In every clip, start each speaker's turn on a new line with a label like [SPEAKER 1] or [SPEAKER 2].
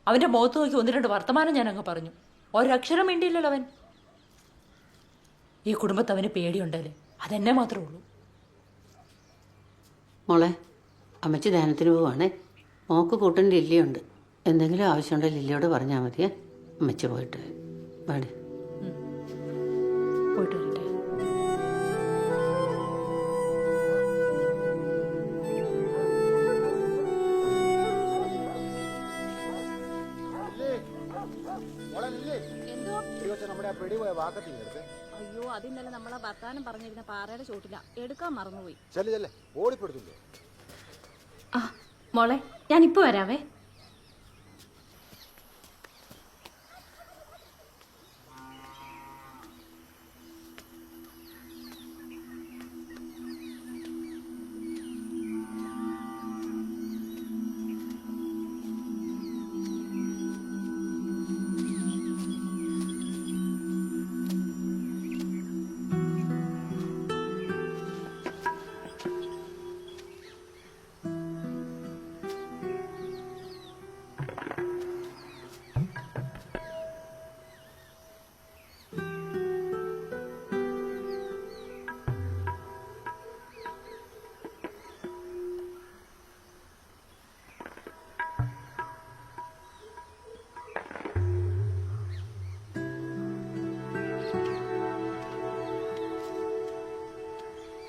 [SPEAKER 1] അവന്റെ മുഖത്ത് നോക്കി ഒന്ന് രണ്ട് വർത്തമാനം ഞാൻ അങ്ങ് പറഞ്ഞു. ഒരക്ഷരം വേണ്ടിയില്ലല്ലോ അവൻ. ഈ കുടുംബത്തെ അവന് പേടിയുണ്ടല്ലേ, അതെന്നെ മാത്രമേ ഉള്ളൂ.
[SPEAKER 2] മോളെ, അമ്മച്ചി ധ്യാനത്തിന് പോവാണേ. മോക്ക് കൂട്ടൻ ലില്ലിയുണ്ട്. എന്തെങ്കിലും ആവശ്യമുണ്ടോ ലില്ലിയോട് പറഞ്ഞാൽ മതിയേ. അമ്മച്ചി പോയിട്ട് പാടി
[SPEAKER 1] പോയിട്ട് വരട്ടെ.
[SPEAKER 3] അയ്യോ, അതിന്നലെ നമ്മളെ വർത്താനം പറഞ്ഞിരുന്ന പാറയുടെ ചോട്ടില, എടുക്കാൻ മറന്നുപോയി.
[SPEAKER 4] മോളെ, ഞാനിപ്പോ വരാവേ.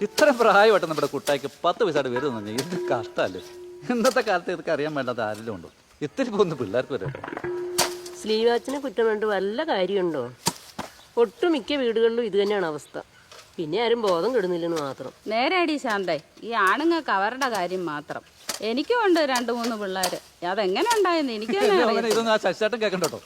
[SPEAKER 5] ഇത്ര പ്രായമായിട്ട് നമ്മുടെ കുട്ടായിക്ക് 10 പൈസയുടെ പേര് തന്നെ എന്ത് കഷ്ടമല്ലേ. ഇന്നത്തെ കാലത്ത് ഇതൊക്കെ അറിയാൻ വേണ്ടാത്ത ആരെങ്കിലും ഉണ്ടോ? ഇത്തിരി പോകുന്ന പിള്ളേർക്ക് വരെ.
[SPEAKER 6] സ്ലീവാച്ചിനെ കുറ്റം വേണ്ട വല്ല കാര്യമുണ്ടോ? ഒട്ടുമിക്ക വീടുകളിലും ഇത് തന്നെയാണ് അവസ്ഥ. പിന്നെ ആരും ബോധം കെടുന്നില്ലെന്ന് മാത്രം.
[SPEAKER 3] നേരെടി ശാന്തേ, ഈ ആണുങ്ങൾക്ക് അവരുടെ കാര്യം മാത്രം. എനിക്കും ഉണ്ട് 2-3 പിള്ളേര്. അതെങ്ങനെ ഉണ്ടായെന്ന് എനിക്ക് തന്നെ അറിയാം.
[SPEAKER 5] ഇതൊന്നും ആ ശശിചേട്ടൻ കേൾക്കണ്ടോ?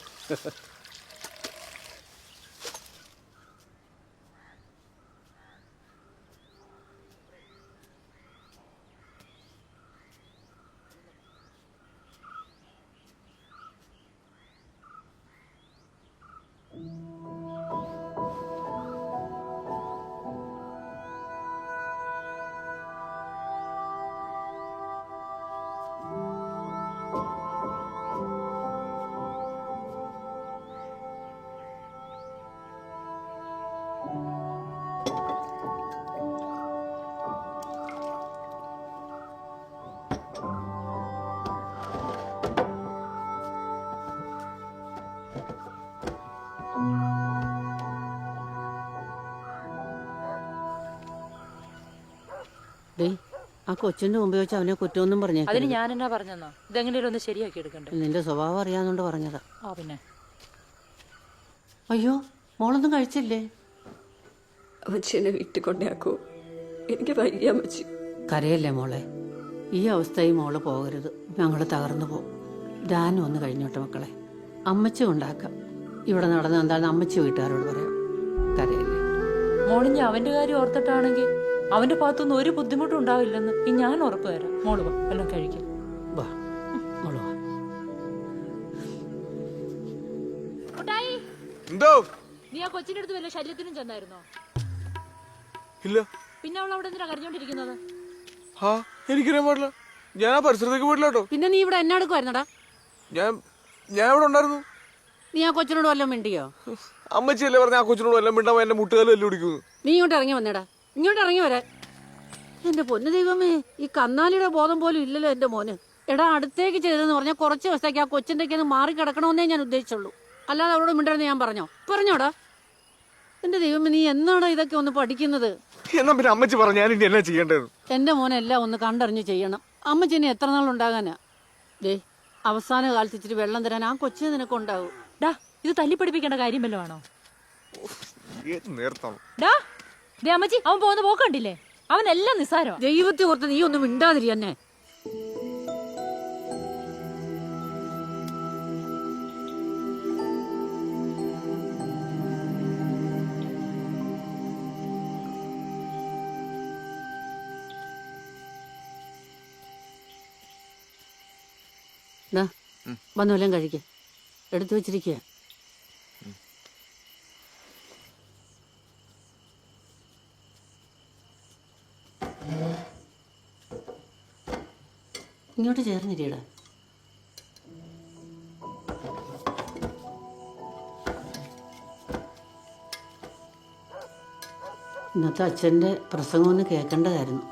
[SPEAKER 2] ആ കൊച്ചിന്റെ മുമ്പ് വെച്ച് അവനെ കുറ്റമൊന്നും പറഞ്ഞേ.
[SPEAKER 1] അതിന് ഞാൻ എന്നാ പറഞ്ഞെന്നോ? ഇതെങ്ങനെയും ഒന്ന് ശരിയാക്കി എടുക്കണ്ടേ?
[SPEAKER 2] നിന്റെ സ്വഭാവം അറിയാന്നുകൊണ്ട് പറഞ്ഞതാ.
[SPEAKER 1] ആ പിന്നെ.
[SPEAKER 2] അയ്യോ, മോളൊന്നും കഴിച്ചില്ലേ?
[SPEAKER 7] അമ്മച്ചീനെ വീട്ടിൽ കൊണ്ടാക്കൂ, എനിക്ക് വയ്യ അമ്മച്ചി.
[SPEAKER 2] കരയല്ലേ മോളെ, ഈ അവസ്ഥയിൽ മോള് പോകരുത്. ഞങ്ങള് തകർന്നു പോകും. ധ്യാനം ഒന്ന് കഴിഞ്ഞോട്ടെ മക്കളെ. അമ്മച്ചി ഉണ്ടാക്കാം. ഇവിടെ നടന്ന എന്താണെന്ന് അമ്മച്ചി വീട്ടുകാരോട് പറയാം. കരയല്ലേ
[SPEAKER 1] മോളിഞ്ഞ അവന്റെ കാര്യം ഓർത്തിട്ടാണെങ്കിൽ അവന്റെ ഭാഗത്തുനിന്ന് ഒരു ബുദ്ധിമുട്ടും ഉണ്ടാവില്ലെന്ന് ഞാൻ ഉറപ്പ് തരാം. മോള് വാ, എല്ലാം കഴിക്കാം.
[SPEAKER 2] വാ മോള് വാ.
[SPEAKER 1] നീ ആ കൊച്ചിന്റെ അടുത്ത് വല്ല ശല്യത്തിനും ചെന്നായിരുന്നോ?
[SPEAKER 8] ഇല്ല.
[SPEAKER 1] പിന്നെ അവൾ അവിടെ എന്തിനാ കരഞ്ഞോണ്ടിരിക്കുന്നത്?
[SPEAKER 8] എനിക്കറിയാൻ പാടില്ല. ഞാൻ ആ പരിസരത്തേക്ക് പോയിട്ടില്ല കേട്ടോ.
[SPEAKER 2] പിന്നെ നീ ഇവിടെ എന്നാ എടുക്കുവായിരുന്നടാ?
[SPEAKER 8] ഞാൻ ഇവിടെ ഉണ്ടായിരുന്നു.
[SPEAKER 2] നീ ആ കൊച്ചിനോട് വല്ലതും മിണ്ടിയോ?
[SPEAKER 8] അമ്മച്ചിയല്ലേ പറഞ്ഞ ആ കൊച്ചിനോട് വല്ലതും മിണ്ടാൻ എന്റെ മുട്ടുകാലും എല്ലാം പിടിക്കുന്നു.
[SPEAKER 2] നീ ഇങ്ങോട്ട് ഇറങ്ങി വന്നേടാ, ഇങ്ങോട്ട് ഇറങ്ങി വരാ. എന്റെ പൊന്നു ദൈവമേ, ഈ കന്നാലിയുടെ ബോധം പോലും ഇല്ലല്ലോ എന്റെ മോന്. എടാ, അടുത്തേക്ക് ചെയ്തെന്ന് പറഞ്ഞാൽ കുറച്ച് ദിവസത്തേക്ക് ആ കൊച്ചിന്റെ ഒക്കെ മാറി കിടക്കണമെന്നേ ഞാൻ ഉദ്ദേശിച്ചുള്ളൂ. അല്ലാതെ അവരോട് മിണ്ടരുന്ന് ഞാൻ പറഞ്ഞോടാ? എന്റെ ദൈവമേ, നീ എന്നാണ് ഇതൊക്കെ ഒന്ന് പഠിക്കുന്നത്?
[SPEAKER 8] എന്നാ പിന്നെ അമ്മച്ചി പറഞ്ഞു ഞാൻ ഇനി എന്നാ ചെയ്യേണ്ടത്?
[SPEAKER 2] എന്റെ മോനെല്ലാം ഒന്ന് കണ്ടറിഞ്ഞ് ചെയ്യണം. അമ്മച്ചിനെ എത്ര നാളുണ്ടാകാനാ? ദേ, അവസാന കാലത്ത് ഇച്ചിരി വെള്ളം തരാൻ ആ കൊച്ചിന് നിനക്കുണ്ടാവും.
[SPEAKER 1] ഡാ, ഇത് തല്ലിപ്പടിപ്പിക്കേണ്ട കാര്യം വല്ലതും ആണോ?
[SPEAKER 8] നേരത്താണ്
[SPEAKER 1] അമ്മച്ചി, അവൻ പോകുന്ന പോക്കണ്ടില്ലേ? അവനെല്ലാം നിസ്സാരോ.
[SPEAKER 2] ദൈവത്തെ ഓർത്ത് നീ ഒന്നും മിണ്ടാതിരി എന്നെ. വന്നോല്ലാം കഴിക്ക, എടുത്തു വെച്ചിരിക്കുക. ഇങ്ങോട്ട് ചേർന്നിരിയടാ. ഇന്നത്തെ അച്ഛൻ്റെ പ്രസംഗം ഒന്ന് കേൾക്കേണ്ടതായിരുന്നു.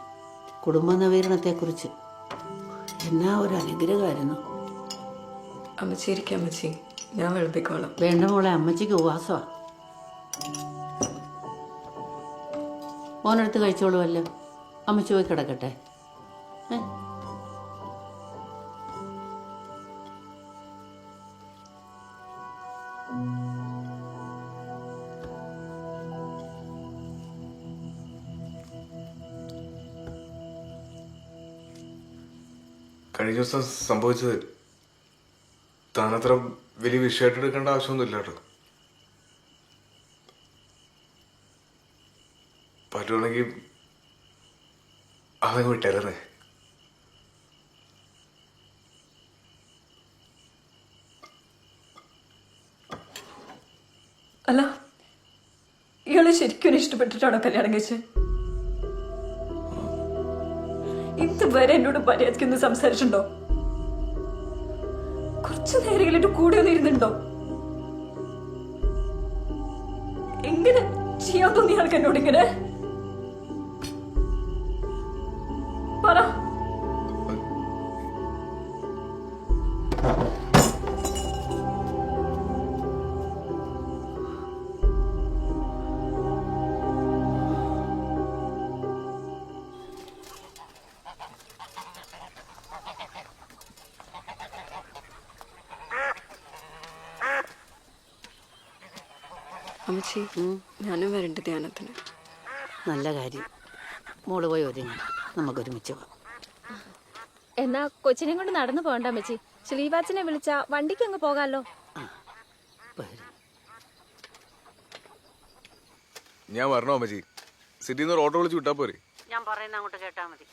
[SPEAKER 2] കുടുംബ നവീകരണത്തെക്കുറിച്ച്. എന്നാ ഒരു അനുഗ്രഹമായിരുന്നു.
[SPEAKER 7] അമ്മച്ചി ഇരിക്കാം അമ്മച്ചി, ഞാൻ വിളമ്പിക്കോളാം.
[SPEAKER 2] വേണ്ട മോളെ, അമ്മച്ചിക്ക് ഉപവാസമാണ്. മോനെടുത്ത് കഴിച്ചോളുമല്ലോ. അമ്മച്ചി പോയി കിടക്കട്ടെ.
[SPEAKER 8] കഴിഞ്ഞ ദിവസം സംഭവിച്ചത് താനത്ര വലിയ വിഷയമായിട്ട് എടുക്കേണ്ട ആവശ്യമൊന്നുമില്ല കേട്ടോ. പറ്റുവാണെങ്കിൽ അതങ്ങ് വിട്ടേരുന്നേ.
[SPEAKER 7] അല്ല, ഇയാളെ ശരിക്കും ഇഷ്ടപ്പെട്ടിട്ടാണോ കല്യാണം കഴിച്ചത്? ഇതുവരെ എന്നോട് മര്യാദയ്ക്കൊന്ന് സംസാരിച്ചിട്ടുണ്ടോ? കുറച്ചു നേരങ്ങളിൽ എന്റെ കൂടെ ഒന്ന് ഇരുന്നുണ്ടോ? എങ്ങനെ ചെയ്യാൻ തോന്നി ആൾക്ക് എന്നോട് ഇങ്ങനെ? പറ. അമ്മച്ചി, ഞാനും വരണ്ട ധ്യാനത്തിന്.
[SPEAKER 2] നല്ല കാര്യം. മോള് പോയി ഒരുങ്ങി, നമുക്കൊരുമിച്ച് പോവാം.
[SPEAKER 4] എന്നാ കൊച്ചിനെ കൊണ്ട് നടന്നു പോകണ്ട അമ്മച്ചി. ശ്രീവാച്ചനെ വിളിച്ച വണ്ടിക്ക് അങ്ങ് പോകാലോ.
[SPEAKER 8] ഞാൻ വരണോ അമ്മച്ചി? സിറ്റിയിൽ നിന്ന് ഒരു ഓട്ടോ വിളിച്ച് വിട്ടാ പോരെ?
[SPEAKER 2] ഞാൻ പറയുന്ന അങ്ങോട്ട് കേട്ടാ മതി.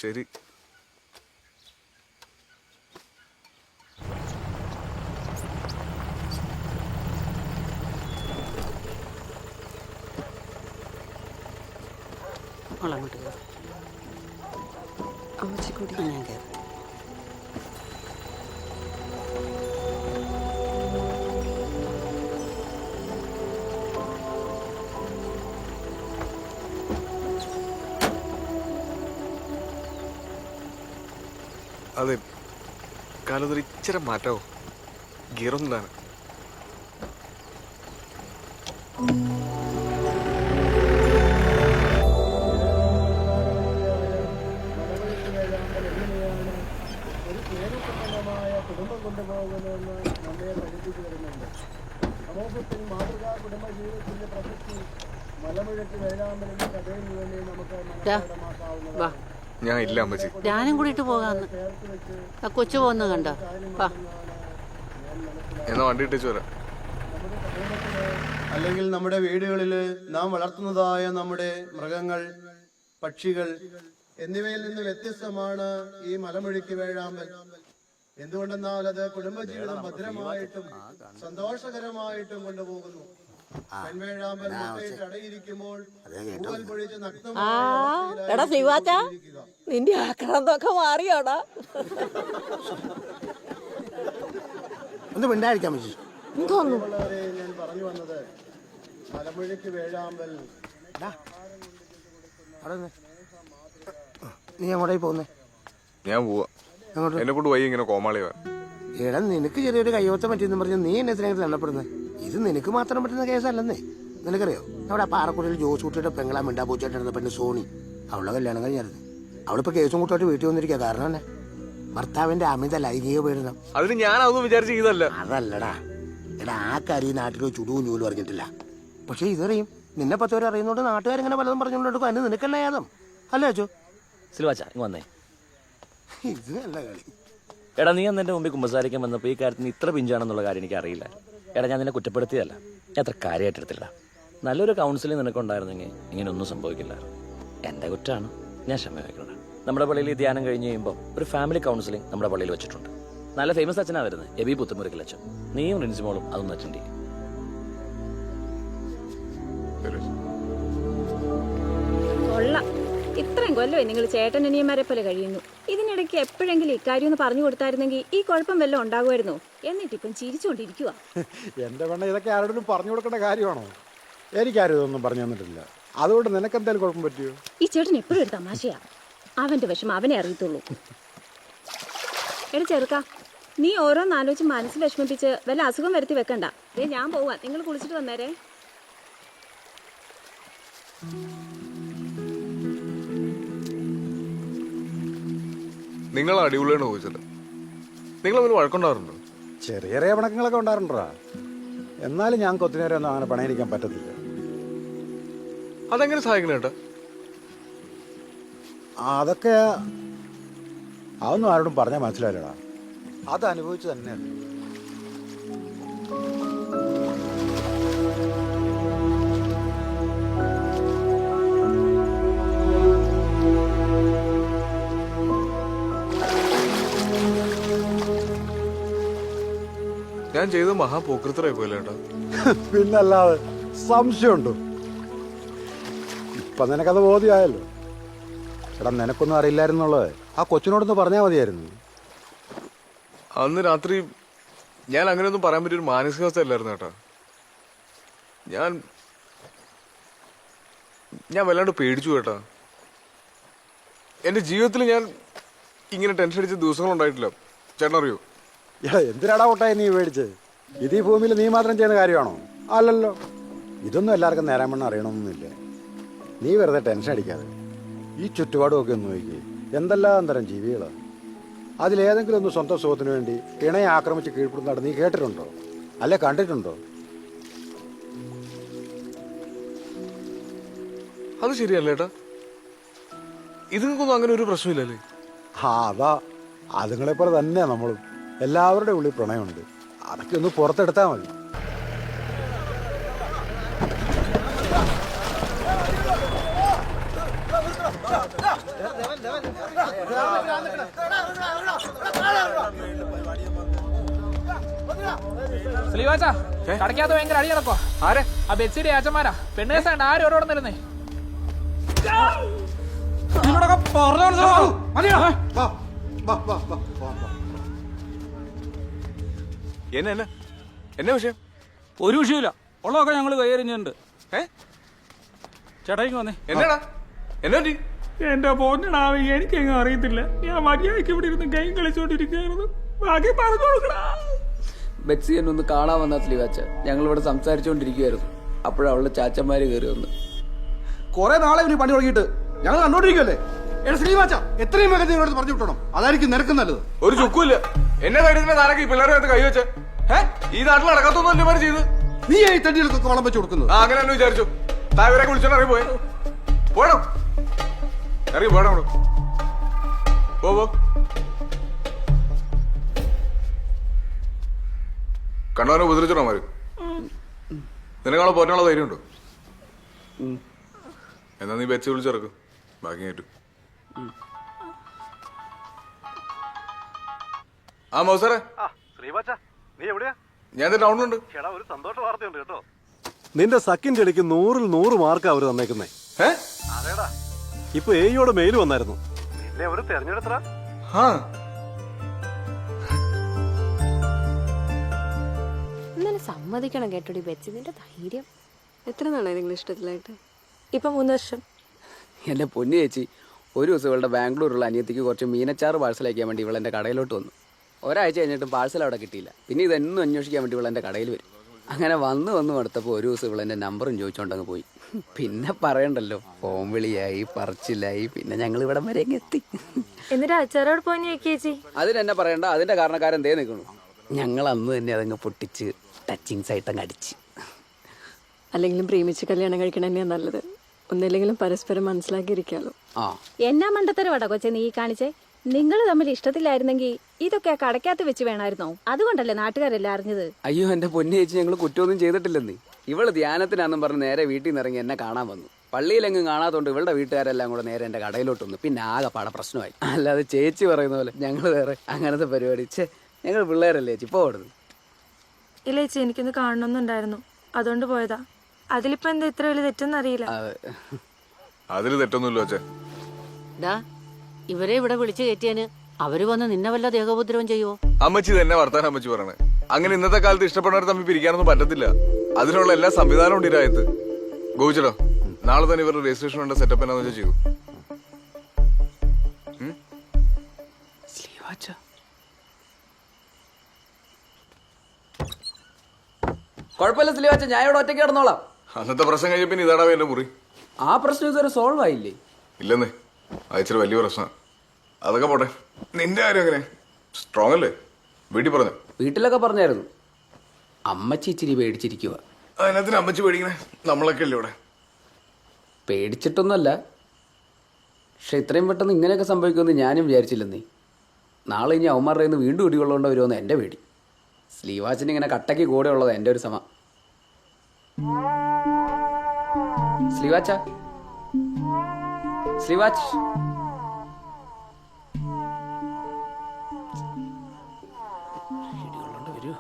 [SPEAKER 8] ശരി.
[SPEAKER 2] മോളങ്ങോട്ട് കയറും.
[SPEAKER 7] അമ്മച്ചി കൂടി.
[SPEAKER 2] ഞാൻ കയറും.
[SPEAKER 8] അതെ, കാലത്തൊരു ഇച്ചിരി മാറ്റാവോ? ഗിയറൊന്നും താനെ.
[SPEAKER 2] വാ,
[SPEAKER 8] ഞാൻ ഇല്ല അമ്മച്ചി.
[SPEAKER 2] ഞാനും കൂടിയിട്ട് പോകാന്ന്. ആ കൊച്ചു പോകുന്നത് കണ്ടോ? വാ.
[SPEAKER 8] എന്നാ വണ്ടി ഇട്ടേച്ചു വരാം.
[SPEAKER 9] അല്ലെങ്കിൽ നമ്മുടെ വീടുകളിൽ നാം വളർത്തുന്നതായ നമ്മുടെ മൃഗങ്ങൾ, പക്ഷികൾ എന്നിവയിൽ നിന്ന് വ്യത്യസ്തമാണ് ഈ മലമുഴുക്കി വേഴാമ്പൽ. എന്തുകൊണ്ടെന്നാൽ അത് കുടുംബജീവിതം ഭദ്രമായിട്ടും സന്തോഷകരമായിട്ടും കൊണ്ടുപോകുന്നു. പെൺവേഴാമ്പൽ മുട്ടയിട്ട് അടയിരിക്കുമ്പോൾ പൂവൽ പൊഴിച്ച്
[SPEAKER 2] എടാ ശ്രീവാച്ച, നിന്റെ ആക്രാന്തൊക്കെ മാറിയോടാ?
[SPEAKER 9] ഒന്ന് മിണ്ടായിരിക്കാം അമ്മച്ചി.
[SPEAKER 2] എന്തോന്നു
[SPEAKER 9] ഞാൻ പറഞ്ഞു വന്നത് മലമുഴുക്കി വേഴാമ്പൽ. നീ എങ്ങോട്ടേ പോകുന്നേ?
[SPEAKER 8] ഞാൻ പോവാ. എന്നെ കൊണ്ട് വയ്യ ഇങ്ങനെ കോമാളി വാൻ.
[SPEAKER 9] എടാ, നിനക്ക് ചെറിയൊരു കയ്യോത്തം പറ്റിയെന്ന് പറഞ്ഞ് നീ എന്നെ ഇതിനകത്ത് തള്ളപ്പെടുന്നത്. ഇത് നിനക്ക് മാത്രം പറ്റുന്ന കേസല്ലെന്നേ. നിനക്കറിയോ, അവിടെ പാറക്കുടിയിൽ ജോസ് കുട്ടിയുടെ പെങ്ങളാ മിണ്ടാ പൂച്ചായിട്ടിരുന്ന പെണ്ണ് സോണി, അവളുടെ കല്യാണം കഴിഞ്ഞായിരുന്നു. അവളിപ്പോ കേസും കൂട്ടായിട്ട് വീട്ടിൽ വന്നിരിക്കുക. കാരണം തന്നെ ഭർത്താവിന്റെ അമിത ലൈംഗിക പീഡനം.
[SPEAKER 8] അതിന് ഞാൻ അതൊന്നും വിചാരിച്ച ഇതല്ല.
[SPEAKER 9] അതല്ലടാ. എടാ, ആ കാര്യം നാട്ടിൽ ചുടുവും ചൂലും അറിഞ്ഞിട്ടില്ല. പക്ഷെ ഇതറിയും. നിന്നെ പത്തോരെ അറിയുന്നോണ്ട് നാട്ടുകാരിങ്ങനെ പലതും പറഞ്ഞുകൊണ്ടെടുക്കും. അതിന് നിനക്കല്ല യാതം അല്ലേ അച്ചോ?
[SPEAKER 5] സിൽവാച്ച ഇങ്ങ് വന്നേ.
[SPEAKER 9] ഇത് നല്ല കളി.
[SPEAKER 5] എടാ, നീ അന്ന് എൻ്റെ മുമ്പിൽ കുമ്പസാരിക്കാൻ വന്നപ്പോൾ ഈ കാര്യത്തിന് ഇത്ര പിഞ്ചാണെന്നുള്ള കാര്യം എനിക്ക് അറിയില്ല. എടാ, ഞാൻ നിന്നെ കുറ്റപ്പെടുത്തിയതല്ല, ഞാൻ അത്ര കാര്യമായിട്ടെടുത്തില്ല. നല്ലൊരു കൗൺസിലിംഗ് നിനക്കുണ്ടായിരുന്നെങ്കിൽ ഇങ്ങനെയൊന്നും സംഭവിക്കില്ല. എൻ്റെ കുറ്റമാണ്, ഞാൻ ക്ഷമ വയ്ക്കണം. നമ്മുടെ പള്ളിയിൽ ഈ ധ്യാനം കഴിഞ്ഞ് കഴിയുമ്പോൾ ഒരു ഫാമിലി കൗൺസിലിംഗ് നമ്മുടെ പള്ളിയിൽ വെച്ചിട്ടുണ്ട്. നല്ല ഫേമസ് അച്ഛനാണ് വരുന്നത്, എബി പുത്തുമുറിക്കൽ അച്ഛൻ. നീയും റിൻസിമോളും അതൊന്നും അറ്റൻഡ് ചെയ്യും.
[SPEAKER 4] കൊള്ളാം. ഇത്രയും കൊല്ലമായി നിങ്ങൾ ചേട്ടനനിയന്മാരെ പോലെ കഴിയുന്നു. ഇതിനിടയ്ക്ക് എപ്പോഴെങ്കിലും ഇക്കാര്യം ഒന്ന് പറഞ്ഞു കൊടുത്തായിരുന്നെങ്കിൽ ഈ കുഴപ്പം വല്ലതും ഉണ്ടാകുമായിരുന്നോ? എന്നിട്ടിപ്പം ചിരിച്ചുകൊണ്ടിരിക്കുക.
[SPEAKER 10] എന്റെ പെണ്ണ, ഇതൊക്കെ ആരോടും പറഞ്ഞു കൊടുക്കേണ്ട കാര്യമാണോ? എനിക്കാരും ഇതൊന്നും പറഞ്ഞു തന്നിട്ടില്ല. അതുകൊണ്ട് നിനക്ക് എന്തായാലും കുഴപ്പം പറ്റിയോ?
[SPEAKER 4] ഈ ചേട്ടൻ എപ്പോഴും ഒരു തമാശയാ. അവന്റെ വിഷമം അവനെ അറിയത്തുള്ളൂ. എടാ ചെറുക്ക, നീ ഓരോന്നാലോചിച്ച് മനസ്സ് വിഷമിപ്പിച്ച് വല്ല അസുഖം വരുത്തി വെക്കണ്ട. ഞാൻ പോവാ, നിങ്ങൾ കുളിച്ചിട്ട് വന്നേരേ.
[SPEAKER 8] നിങ്ങൾ അടിപൊളിയാണ് ചോദിച്ചത്. നിങ്ങൾ അവന് വഴക്കുണ്ടാറുണ്ടോ?
[SPEAKER 10] ചെറിയ ചെറിയ പണക്കങ്ങളൊക്കെ ഉണ്ടാറുണ്ടോ? എന്നാലും ഞങ്ങൾക്ക് ഒത്തിരി നേരം ഒന്നും അങ്ങനെ പണയിരിക്കാൻ പറ്റത്തില്ല.
[SPEAKER 8] അതെങ്ങനെ സഹായിക്കണം ചേട്ടാ?
[SPEAKER 10] അതൊക്കെ അതൊന്നും ആരോടും പറഞ്ഞാൽ മനസ്സിലായില്ലടാ. അത് അനുഭവിച്ചു തന്നെയല്ല.
[SPEAKER 8] ഞാൻ ചെയ്ത് മഹാപോക്രിത്തരായി പോയില്ല ചേട്ടാ.
[SPEAKER 10] പിന്നല്ലാതെ സംശയമുണ്ടോ? ഇപ്പൊ നിനക്കത് ബോധ്യമായല്ലോ. എടാ, നിനക്കൊന്നും അറിയില്ലായിരുന്നുള്ളത് ആ കൊച്ചിനോടൊന്ന് പറഞ്ഞാൽ മതിയായിരുന്നു.
[SPEAKER 8] അന്ന് രാത്രി ഞാൻ അങ്ങനെയൊന്നും പറയാൻ പറ്റിയൊരു മാനസികാവസ്ഥ അല്ലായിരുന്നു ചേട്ടാ. ഞാൻ വല്ലാണ്ട് പേടിച്ചു കേട്ടാ. എന്റെ ജീവിതത്തിൽ ഞാൻ ഇങ്ങനെ ടെൻഷൻ അടിച്ച ദിവസങ്ങളുണ്ടായിട്ടില്ല. ചേട്ടൻ അറിയോ?
[SPEAKER 10] എന്തിനാടാ കൊട്ടായി നീ മേടിച്ചത്? ഇത് ഈ ഭൂമിയിൽ നീ മാത്രം ചെയ്യുന്ന കാര്യമാണോ? അല്ലല്ലോ. ഇതൊന്നും എല്ലാവർക്കും നേരാൻ വണ്ണം അറിയണമെന്നൊന്നുമില്ല. നീ വെറുതെ ടെൻഷൻ അടിക്കാതെ ഈ ചുറ്റുപാടുമൊക്കെ ഒന്ന് നോക്കി. എന്തെല്ലാം തരം ജീവികളാണ്. അതിലേതെങ്കിലും ഒന്ന് സ്വന്തം സുഖത്തിന് വേണ്ടി ഇണയെ ആക്രമിച്ച് കീഴ്പ്പെടുന്നതായിട്ട് നീ കേട്ടിട്ടുണ്ടോ? അല്ലെ കണ്ടിട്ടുണ്ടോ?
[SPEAKER 8] അത് ശരിയല്ല ഏട്ടാ. ഇതുങ്ങൾക്കൊന്നും അങ്ങനെ ഒരു പ്രശ്നമില്ലല്ലേ?
[SPEAKER 10] അതാ അതുങ്ങളെപ്പോലെ തന്നെയാ നമ്മളും. എല്ലാവരുടെ ഉള്ളിൽ പ്രണയമുണ്ട്. അതൊക്കെ ഒന്ന് പുറത്തെടുത്താൽ മതി.
[SPEAKER 11] കടക്കാത്ത ഭയങ്കര അടി നടക്കോ? ആരെ? ആ ബെഡ്സീഡ് അച്ഛന്മാരാ. പെണ്ണേസാണ്ട് ആരും ഓരോന്നിരുന്നേ.
[SPEAKER 8] എന്നെ വിഷയം?
[SPEAKER 11] ഒരു വിഷയമില്ല, ഉള്ളതൊക്കെ ഞങ്ങൾ കൈയറിഞ്ഞിട്ടുണ്ട്. ചേട്ടായിക്ക് വന്നേ.
[SPEAKER 8] എന്നാടാ? എന്നാ
[SPEAKER 11] എന്റെ പോന്നടാവേ, എനിക്കെങ്ങും അറിയത്തില്ല. ഞാൻ മര്യാദയ്ക്ക് ഇവിടെ ഇരുന്ന് ഗെയിം കളിച്ചോണ്ടിരിക്കുന്നു. ബാക്കി പറഞ്ഞു കൊടുക്കടാ.
[SPEAKER 12] ബെറ്റ്സി എന്നെ ഒന്ന് കാണാൻ വന്ന സ്ലീവാച്ച. ഞങ്ങൾ ഇവിടെ സംസാരിച്ചോണ്ടിരിക്കുവായിരുന്നു. അപ്പോഴവളുടെ ചാച്ചന്മാര് കയറി വന്ന്.
[SPEAKER 13] കുറെ നാളെ ഇവന് പണി തുടങ്ങിയിട്ട് ഞങ്ങൾ കണ്ടോണ്ടിരിക്കുവല്ലേ? ശ്രീവാച്ച, എത്രയും വേഗം നിങ്ങളോട് പറഞ്ഞു വിട്ടണം. അതായിരിക്കും നിനക്ക് നല്ലത്.
[SPEAKER 8] ഒരു ചുക്കുമില്ല. എന്നെ ധൈര്യത്തിന്റെ താരക്ക് ഈ പിള്ളേരെ കൈവച്ച് ഈ നാട്ടിൽ നടക്കാത്തൊന്നും അല്ലേ ചെയ്ത്?
[SPEAKER 13] നീ ഈ തട്ടികൾക്കൊക്കെ വളം വെച്ച് കൊടുക്കുന്നത്.
[SPEAKER 8] അങ്ങനെ തന്നെ വിചാരിച്ചു. താവരെ വിളിച്ചോണ്ട് ഇറങ്ങി പോയേ. പോടോ, ഇറങ്ങി പോടോ. പോ. കണ്ടവനെ ഉപദ്രവിച്ചോണോ മാര്? നിനക്കാളെ പോറ്റാനുള്ള ധൈര്യമുണ്ടോ? എന്നാ നീ വെച്ച് വിളിച്ചിറക്കും. ബാക്കി കേട്ടു. ആ മൗസാറെ, ഞാൻ ടൗണിലുണ്ട്.
[SPEAKER 14] ഒരു സന്തോഷ വാർത്തയുണ്ട് കേട്ടോ.
[SPEAKER 15] നിന്റെ സക്കിന്റെ ഇടയ്ക്ക് 100-ൽ 100 മാർക്കാ അവര് തന്നേക്കുന്നേ.
[SPEAKER 14] അതേടാ,
[SPEAKER 15] ഇപ്പൊ എയോട് മെയിൽ വന്നായിരുന്നു.
[SPEAKER 14] നിന്നെ അവര് തെരഞ്ഞെടുത്തടാ.
[SPEAKER 16] സമ്മതിക്കണം കേട്ടോടി ബെച്ചി, നിന്റെ ധൈര്യം.
[SPEAKER 7] എത്ര നാളായി നിങ്ങൾ ഇഷ്ടത്തിലായിട്ട്?
[SPEAKER 16] ഇപ്പൊ 3 വർഷം.
[SPEAKER 12] എന്റെ പൊന്നു ചേച്ചി, ഒരു ദിവസം ഇവളുടെ ബാംഗ്ലൂരുള്ള അനിയത്തിക്ക് കുറച്ച് മീനച്ചാറ് പാഴ്സൽ അയക്കാൻ വേണ്ടി ഇവളെന്റെ കടയിലോട്ട് വന്നു. ഒരാഴ്ച കഴിഞ്ഞിട്ടും പാഴ്സൽ അവിടെ കിട്ടിയില്ല. പിന്നെ ഇതെന്നും അന്വേഷിക്കാൻ വേണ്ടി ഇവളെന്റെ കടയിൽ വരും. അങ്ങനെ വന്ന് മടുത്തപ്പോൾ ഒരു ദിവസം ഇവളെന്റെ നമ്പറും ചോദിച്ചോണ്ടങ്ങ് പോയി. പിന്നെ പറയണ്ടല്ലോ, ഫോൺ വിളിയായി, പറച്ചിലായി. പിന്നെ ഞങ്ങൾ ഇവിടം വരെ എത്തി.
[SPEAKER 16] എന്നിട്ട് അച്ചാറോട് പോയി ചേച്ചി?
[SPEAKER 12] അതിനെന്നെ പറയണ്ട, അതിന്റെ കാരണക്കാരൻ ദേ നിൽക്കണു. ഞങ്ങൾ അന്ന് തന്നെ അതങ്ങ് പൊട്ടിച്ച് ടച്ചിങ്സ് ആയിട്ടങ്ങ് അടിച്ച്.
[SPEAKER 7] അല്ലെങ്കിലും പ്രേമിച്ച് കല്യാണം കഴിക്കണ തന്നെയാ നല്ലത്. ഒന്നില്ലെങ്കിലും പരസ്പരം മനസ്സിലാക്കിയിരിക്കാലോ.
[SPEAKER 4] എന്നാ മണ്ടത്തരവാടാ കൊച്ചെ നീ കാണിച്ചേ? നിങ്ങൾ തമ്മിൽ ഇഷ്ടത്തിലായിരുന്നെങ്കിൽ ഇതൊക്കെ കടക്കാത്ത വെച്ച് വേണമായിരുന്നോ? അതുകൊണ്ടല്ലേ നാട്ടുകാരെല്ലാം അറിഞ്ഞത്.
[SPEAKER 12] അയ്യോ എന്റെ പൊന്നു ചേച്ചി, ഞങ്ങൾ കുറ്റമൊന്നും ചെയ്തിട്ടില്ലെന്നേ. ഇവള് ധ്യാനത്തിനാന്നും പറഞ്ഞ് നേരെ വീട്ടിൽ നിന്ന് ഇറങ്ങി എന്നെ കാണാൻ വന്നു. പള്ളിയിലെങ്ങും കാണാത്തോണ്ട് ഇവളുടെ വീട്ടുകാരെല്ലാം കൂടെ നേരെ എന്റെ കടയിലോട്ട് വന്നു. പിന്നെ ആകെ പാടെ പ്രശ്നമായി. അല്ലാതെ ചേച്ചി പറയുന്ന പോലെ ഞങ്ങൾ വേറെ അങ്ങനത്തെ പരിപാടി. ഞങ്ങൾ പിള്ളേരല്ലേ ചേച്ചി, ഇപ്പൊ ഓടുന്നു.
[SPEAKER 16] ഇല്ല ചേച്ചി, എനിക്കൊന്ന് കാണണമെന്നുണ്ടായിരുന്നു, അതുകൊണ്ട് പോയതാ. അതിലിപ്പോ എന്താ ഇത്ര വലിയ തെറ്റെന്നറിയില്ല.
[SPEAKER 8] അതിൽ തെറ്റൊന്നുമില്ലോ അച്ഛാ.
[SPEAKER 2] ഇവരെ ഇവിടെ വിളിച്ചു കയറ്റിയാന് അവര് വന്ന് നിന്നെ വല്ല ദേഹോപദ്രവം ചെയ്യുവോ?
[SPEAKER 8] അമ്മച്ചി തന്നെ വർത്താനം അമ്മച്ചി പറയണേ. അങ്ങനെ ഇന്നത്തെ കാലത്ത് ഇഷ്ടപ്പെടുന്നവർ തമ്മിൽ പിരിക്കാനൊന്നും പറ്റത്തില്ല. അതിനുള്ള എല്ലാ സംവിധാനവും ഉണ്ട് ഈ രാജ്യത്ത്. ഗോവിച്ചേട്ടാ നാളെ തന്നെ ഇവരുടെ രജിസ്ട്രേഷൻ വേണ്ട സെറ്റപ്പ് എന്നാന്ന് വെച്ചാൽ ചെയ്തു.
[SPEAKER 12] കുഴപ്പമില്ല സ്ലീവാച്ച, ഞാൻ ഇവിടെ ഒറ്റയ്ക്ക് കിടന്നോളാം.
[SPEAKER 8] അന്നത്തെ പ്രശ്നം കഴിഞ്ഞ പിന്നെ ഇതാടാ എന്റെ മുറി.
[SPEAKER 12] ആ പ്രശ്നം ഇതുവരെ സോൾവ് ആയില്ലേ?
[SPEAKER 8] ഇല്ലെന്നേ, അയച്ചൊരു വലിയ പ്രശ്നമാണ്. അതൊക്കെ പോട്ടെ, നിന്റെ കാര്യം എങ്ങനെ? സ്ട്രോങ് അല്ലേ? വീട്ടിൽ പറഞ്ഞു?
[SPEAKER 12] വീട്ടിലൊക്കെ പറഞ്ഞായിരുന്നു. അമ്മച്ചി ഇച്ചിരി പേടിച്ചിരിക്കുക.
[SPEAKER 8] അതിനകത്തിന് അമ്മച്ചി പേടിക്കണേ? നമ്മളൊക്കെ അല്ലേ ഇവിടെ.
[SPEAKER 12] പേടിച്ചിട്ടൊന്നുമല്ല, പക്ഷെ ഇത്രയും പെട്ടെന്ന് ഇങ്ങനെയൊക്കെ സംഭവിക്കുമെന്ന് ഞാനും വിചാരിച്ചില്ലെന്നേ. നാളെ ഇനി അവന്മാരുടെ നിന്ന് വീണ്ടും ഇടികൊള്ളുകൊണ്ട് വരുമെന്ന് എൻ്റെ പേടി. സ്ലീവാച്ചിന് ഇങ്ങനെ കട്ടയ്ക്ക് കൂടെ ഉള്ളത് എൻ്റെ ഒരു സമ. സ്ലീവാച്ച, സ്ലീവാച്ച്, ഇടികൊള്ളോണ്ട് വരൂ.